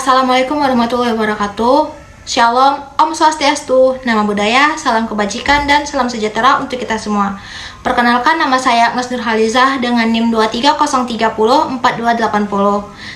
Assalamualaikum warahmatullahi wabarakatuh. Shalom, Om Swastiastu, nama budaya, salam kebajikan, dan salam sejahtera untuk kita semua. Perkenalkan, nama saya Agnes Nurhalizah dengan NIM 230304280.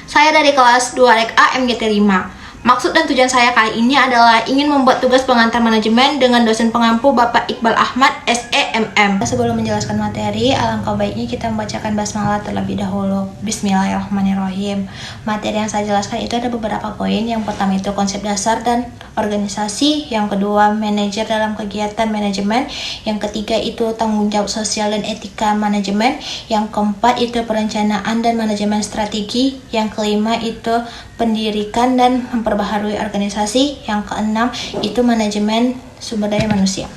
Saya dari kelas 2 Rek A MGT 5. Maksud dan tujuan saya kali ini adalah ingin membuat tugas pengantar manajemen dengan dosen pengampu Bapak Iqbal Ahmad, SEMM. Sebelum menjelaskan materi, alangkah baiknya kita membacakan basmalah terlebih dahulu. Bismillahirrahmanirrahim. Materi yang saya jelaskan itu ada beberapa poin. Yang pertama itu konsep dasar dan organisasi. Yang kedua, manajer dalam kegiatan manajemen. Yang ketiga itu tanggung jawab sosial dan etika manajemen. Yang keempat itu perencanaan dan manajemen strategi. Yang kelima itu pendirikan dan memperbaharui organisasi. Yang keenam itu manajemen sumber daya manusia.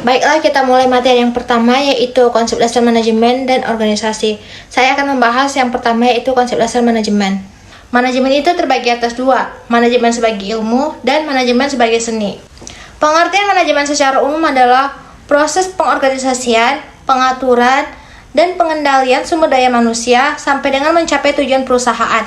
Baiklah, kita mulai materi yang pertama, yaitu konsep dasar manajemen dan organisasi. Saya akan membahas yang pertama, yaitu konsep dasar manajemen. Manajemen itu terbagi atas dua, manajemen sebagai ilmu dan manajemen sebagai seni. Pengertian manajemen secara umum adalah proses pengorganisasian, pengaturan, dan pengendalian sumber daya manusia sampai dengan mencapai tujuan perusahaan.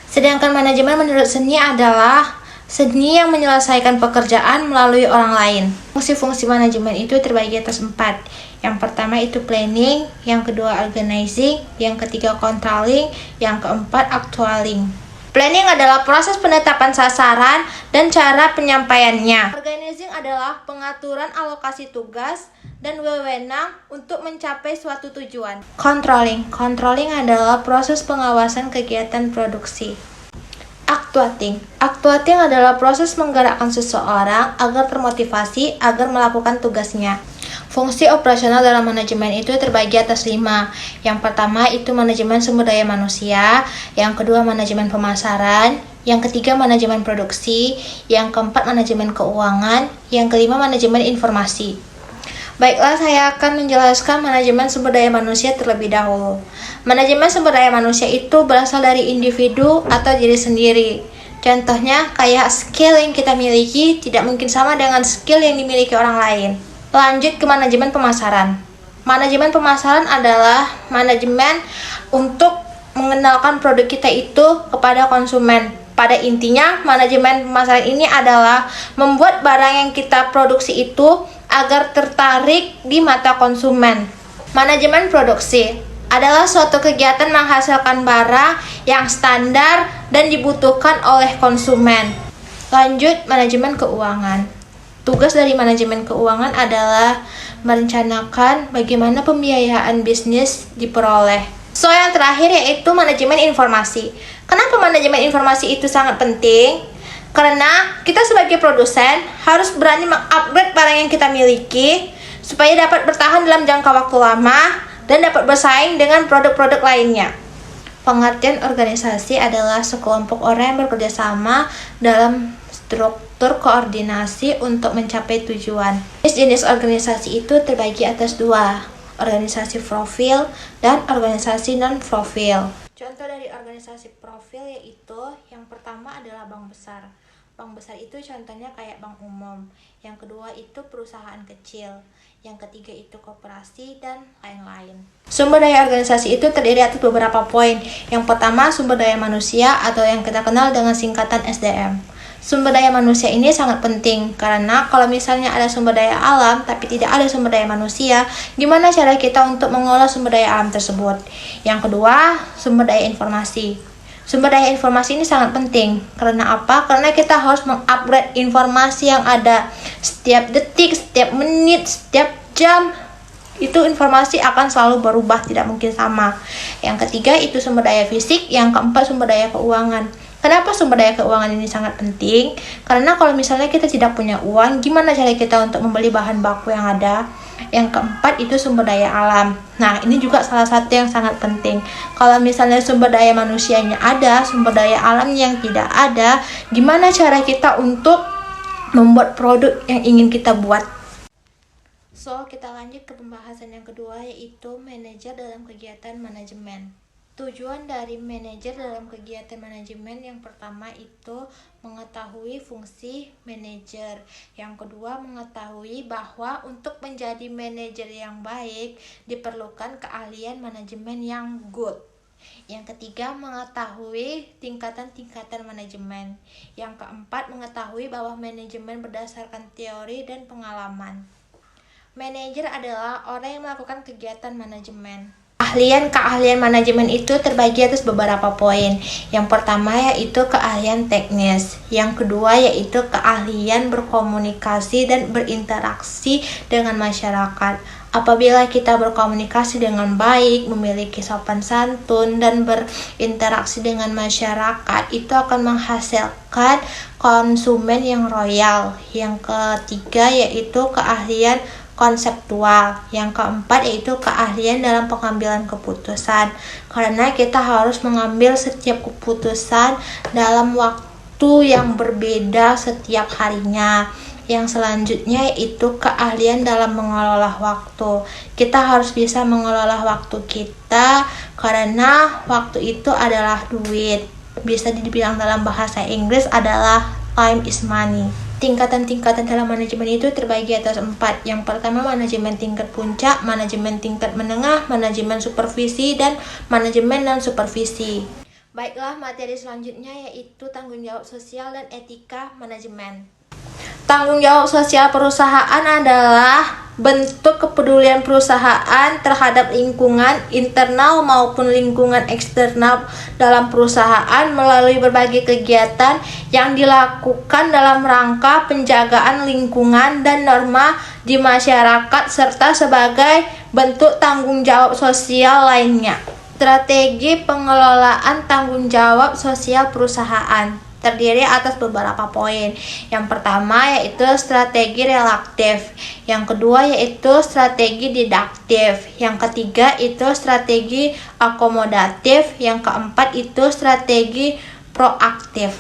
Sedangkan manajemen menurut seni adalah seni yang menyelesaikan pekerjaan melalui orang lain. Fungsi-fungsi manajemen itu terbagi atas 4. Yang pertama itu planning, yang kedua organizing, yang ketiga controlling, yang keempat actualing. Planning adalah proses penetapan sasaran dan cara penyampaiannya. Organizing adalah pengaturan alokasi tugas dan wewenang untuk mencapai suatu tujuan. Controlling adalah proses pengawasan kegiatan produksi. Actuating adalah proses menggerakkan seseorang agar termotivasi agar melakukan tugasnya. Fungsi operasional dalam manajemen itu terbagi atas 5. Yang pertama itu manajemen sumber daya manusia, yang kedua manajemen pemasaran, yang ketiga manajemen produksi, yang keempat manajemen keuangan, yang kelima manajemen informasi. Baiklah, saya akan menjelaskan manajemen sumber daya manusia terlebih dahulu. Manajemen sumber daya manusia itu berasal dari individu atau diri sendiri. Contohnya, kayak skill yang kita miliki tidak mungkin sama dengan skill yang dimiliki orang lain. Lanjut ke manajemen pemasaran. Manajemen pemasaran adalah manajemen untuk mengenalkan produk kita itu kepada konsumen. Pada intinya, manajemen pemasaran ini adalah membuat barang yang kita produksi itu agar tertarik di mata konsumen. Manajemen produksi adalah suatu kegiatan menghasilkan barang yang standar dan dibutuhkan oleh konsumen. Lanjut, manajemen keuangan. Tugas dari manajemen keuangan adalah merencanakan bagaimana pembiayaan bisnis diperoleh. Yang terakhir yaitu manajemen informasi. Kenapa manajemen informasi itu sangat penting? Karena kita sebagai produsen harus berani mengupgrade barang yang kita miliki supaya dapat bertahan dalam jangka waktu lama dan dapat bersaing dengan produk-produk lainnya. Pengertian organisasi adalah sekelompok orang yang bekerja sama dalam struktur koordinasi untuk mencapai tujuan. Jenis organisasi itu terbagi atas 2, organisasi profil dan organisasi non-profil. Contoh dari organisasi profil yaitu yang pertama adalah bank besar. Bank besar itu contohnya kayak bank umum. Yang kedua itu perusahaan kecil. Yang ketiga itu koperasi dan lain-lain. Sumber daya organisasi itu terdiri atas beberapa poin. Yang pertama sumber daya manusia atau yang kita kenal dengan singkatan SDM. Sumber daya manusia ini sangat penting karena kalau misalnya ada sumber daya alam tapi tidak ada sumber daya manusia, gimana cara kita untuk mengolah sumber daya alam tersebut? Yang kedua, sumber daya informasi. Sumber daya informasi ini sangat penting. Karena apa? Karena kita harus mengupgrade informasi yang ada setiap detik, setiap menit, setiap jam. Itu informasi akan selalu berubah, tidak mungkin sama. Yang ketiga itu sumber daya fisik, yang keempat sumber daya keuangan. Kenapa sumber daya keuangan ini sangat penting? Karena kalau misalnya kita tidak punya uang, gimana cara kita untuk membeli bahan baku yang ada? Yang keempat itu sumber daya alam. Nah, ini juga salah satu yang sangat penting. Kalau misalnya sumber daya manusianya ada, sumber daya alam yang tidak ada, gimana cara kita untuk membuat produk yang ingin kita buat? Kita lanjut ke pembahasan yang kedua, yaitu manajer dalam kegiatan manajemen. Tujuan dari manajer dalam kegiatan manajemen yang pertama itu mengetahui fungsi manajer. Yang kedua mengetahui bahwa untuk menjadi manajer yang baik diperlukan keahlian manajemen yang good. Yang ketiga, mengetahui tingkatan-tingkatan manajemen. Yang keempat, mengetahui bahwa manajemen berdasarkan teori dan pengalaman. Manajer adalah orang yang melakukan kegiatan manajemen. Keahlian manajemen itu terbagi atas beberapa poin. Yang pertama yaitu keahlian teknis. Yang kedua yaitu keahlian berkomunikasi dan berinteraksi dengan masyarakat. Apabila kita berkomunikasi dengan baik, memiliki sopan santun, dan berinteraksi dengan masyarakat, itu akan menghasilkan konsumen yang royal. Yang ketiga yaitu keahlian konseptual. Yang keempat yaitu keahlian dalam pengambilan keputusan. Karena kita harus mengambil setiap keputusan dalam waktu yang berbeda setiap harinya. Yang selanjutnya yaitu keahlian dalam mengelola waktu. Kita harus bisa mengelola waktu kita karena waktu itu adalah duit. Bisa dibilang dalam bahasa Inggris adalah time is money. Tingkatan-tingkatan dalam manajemen itu terbagi atas 4. Yang pertama, manajemen tingkat puncak, manajemen tingkat menengah, manajemen supervisi, dan manajemen non-supervisi. Baiklah, materi selanjutnya yaitu tanggung jawab sosial dan etika manajemen. Tanggung jawab sosial perusahaan adalah bentuk kepedulian perusahaan terhadap lingkungan internal maupun lingkungan eksternal dalam perusahaan melalui berbagai kegiatan yang dilakukan dalam rangka penjagaan lingkungan dan norma di masyarakat serta sebagai bentuk tanggung jawab sosial lainnya. Strategi pengelolaan tanggung jawab sosial perusahaan terdiri atas beberapa poin. Yang pertama yaitu strategi reaktif, yang kedua yaitu strategi didaktif, yang ketiga itu strategi akomodatif, yang keempat itu strategi proaktif.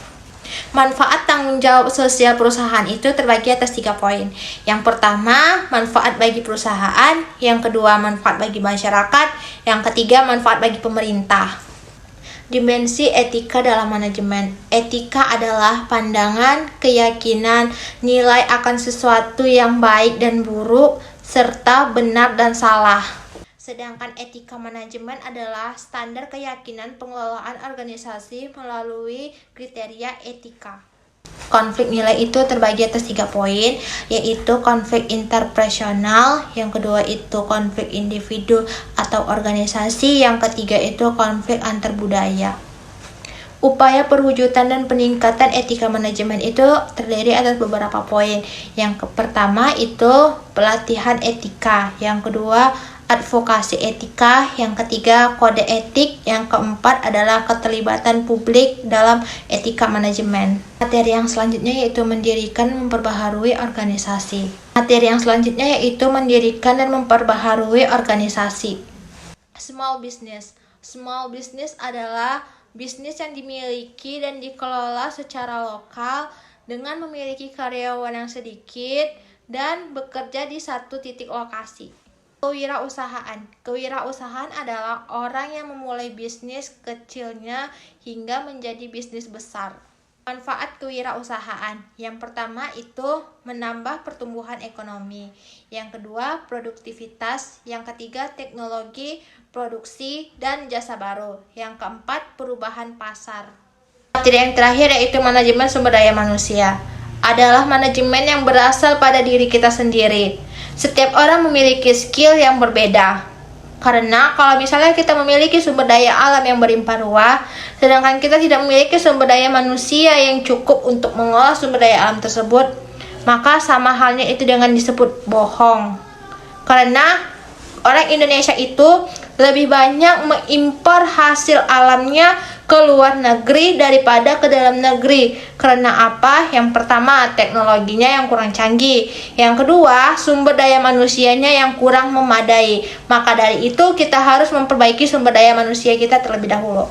Manfaat tanggung jawab sosial perusahaan itu terbagi atas 3 poin. Yang pertama, manfaat bagi perusahaan, yang kedua manfaat bagi masyarakat, yang ketiga manfaat bagi pemerintah. Dimensi etika dalam manajemen. Etika adalah pandangan, keyakinan, nilai akan sesuatu yang baik dan buruk, serta benar dan salah. Sedangkan etika manajemen adalah standar keyakinan pengelolaan organisasi melalui kriteria etika. Konflik nilai itu terbagi atas 3 poin, yaitu konflik interpersonal, yang kedua itu konflik individu atau organisasi, yang ketiga itu konflik antar budaya. Upaya perwujudan dan peningkatan etika manajemen itu terdiri atas beberapa poin. Yang pertama itu pelatihan etika, yang kedua advokasi etika, yang ketiga kode etik, yang keempat adalah keterlibatan publik dalam etika manajemen. Materi yang selanjutnya yaitu mendirikan dan memperbaharui organisasi. Materi yang selanjutnya yaitu mendirikan dan memperbaharui organisasi. Small business. Small business adalah bisnis yang dimiliki dan dikelola secara lokal dengan memiliki karyawan yang sedikit dan bekerja di satu titik lokasi. Kewirausahaan adalah orang yang memulai bisnis kecilnya hingga menjadi bisnis besar. Manfaat kewirausahaan. Yang pertama itu menambah pertumbuhan ekonomi. Yang kedua, produktivitas. Yang ketiga, teknologi, produksi, dan jasa baru. Yang keempat, perubahan pasar. Materi yang terakhir yaitu manajemen sumber daya manusia. Adalah manajemen yang berasal pada diri kita sendiri. Setiap orang memiliki skill yang berbeda. Karena kalau misalnya kita memiliki sumber daya alam yang berlimpah ruah, sedangkan kita tidak memiliki sumber daya manusia yang cukup untuk mengolah sumber daya alam tersebut, maka sama halnya itu dengan disebut bohong. Karena orang Indonesia itu lebih banyak mengimpor hasil alamnya ke luar negeri daripada ke dalam negeri. Karena apa? Yang pertama, teknologinya yang kurang canggih. Yang kedua, sumber daya manusianya yang kurang memadai. Maka dari itu kita harus memperbaiki sumber daya manusia kita terlebih dahulu.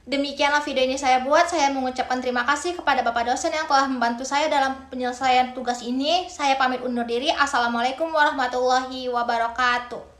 Demikianlah video ini saya buat. Saya mengucapkan terima kasih kepada Bapak dosen yang telah membantu saya dalam penyelesaian tugas ini. Saya pamit undur diri. Assalamualaikum warahmatullahi wabarakatuh.